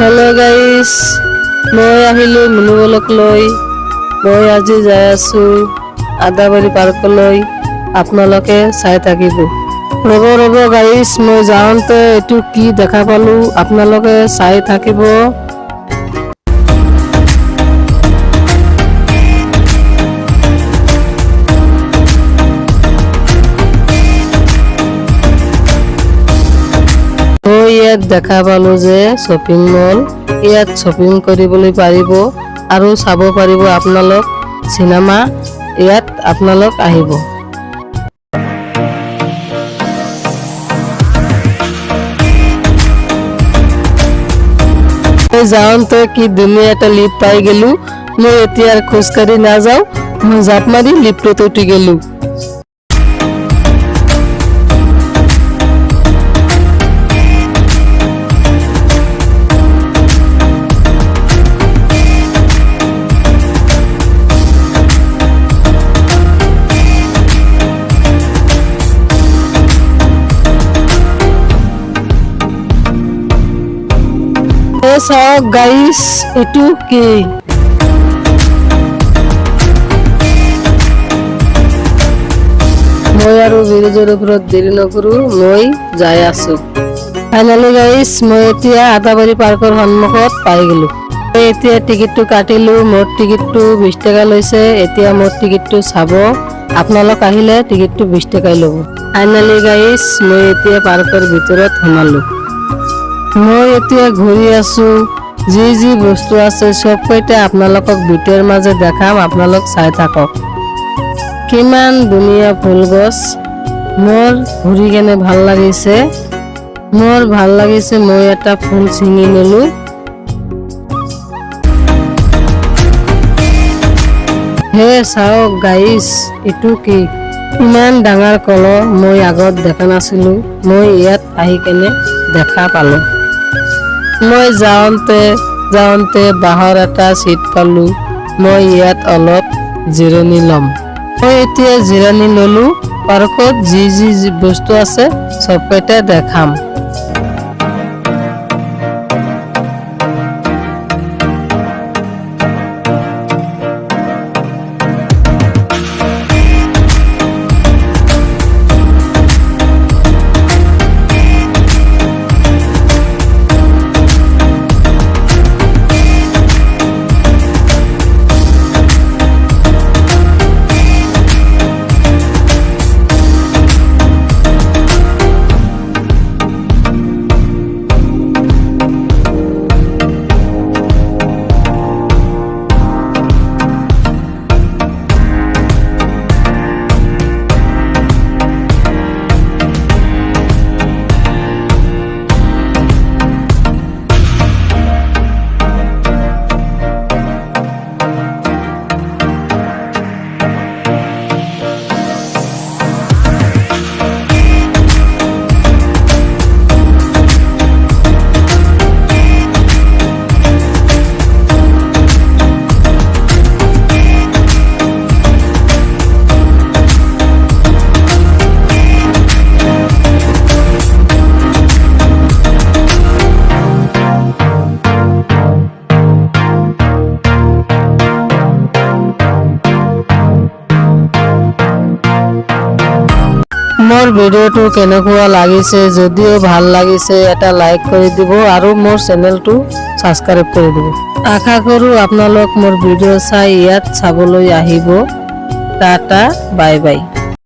hello guys मैं আহিলো মুনুবলক লৈ মই আজি যাই আছো আদাবাৰী পাৰ্কলৈ আপোনালোকে চাই থাকিব ৰব গাইস মই যাওঁতে এটু কি দেখা পালো আপোনালোকে চাই থাকিব ইয়াত দেখা পালো যে শপিং মল ইয়াত শপিং কৰিবলৈ পাৰিব আৰু চাব পাৰিব আপোনালোক সিনেমা ইয়াত আপোনালোক আহিব যাওঁতে কি ধুনীয়া এটা লিফ্ট পাই গেলো মই এতিয়া খোজকাঢ়ি নাযাওঁ মই জাপ মাৰি লিফ্টত উঠি গেলো চাওক গাইস এটু কি মই আৰু ব্ৰিজৰ ওপৰত দেৰি নকৰো মই যাই আছো ফাইনালি গাইস মই এতিয়া আদাবাৰী পাৰ্কৰ সন্মুখত পাই গলো এতিয়া টিকেটটো কাটিলো মোৰ টিকেটটো 20 টকা লৈছে এতিয়া মোৰ টিকেটটো চাব আপোনালোক আহিলে টিকেটটো 20 টকাই ল'ব ফাইনালি গাইস মই এতিয়া পাৰ্কৰ ভিতৰত সোমালো মই এতিয়া ঘূৰি আছো যি বস্তু আছে সব কইটা আপোনালোকক ভিডিওৰ মাঝে দেখাম আপোনালোক চাই থাকক কিমান ধুনীয়া ফুল গছ মোৰ ঘূৰি কেনে ভাল লাগিছে মই এটা ফুল ছিঙি নিলো হে চাওক গাইস এটু কি ইমান ডাঙৰ কলহ মই আগত দেখা নাছিলো মই ইয়াত আহি কেনে দেখা পালো মই যাওঁতে বাহৰ এটা সিট পালো মই ইয়াত অলপ জিৰণি লম মই এতিয়া জিৰণি ললো পাৰ্কত যি বস্তু আছে সবকেইটা দেখাম মোৰ ভিডিওটো কেনেকুৱা লাগিছে যদিও ভাল লাগিছে এটা লাইক কৰি দিব আৰু মোৰ চেনেলটো সাবস্ক্ৰাইব কৰি দিব আশা কৰো আপোনালোক মোৰ ভিডিও চাই ইয়াত চাবলৈ আহিব টাটা বাই বাই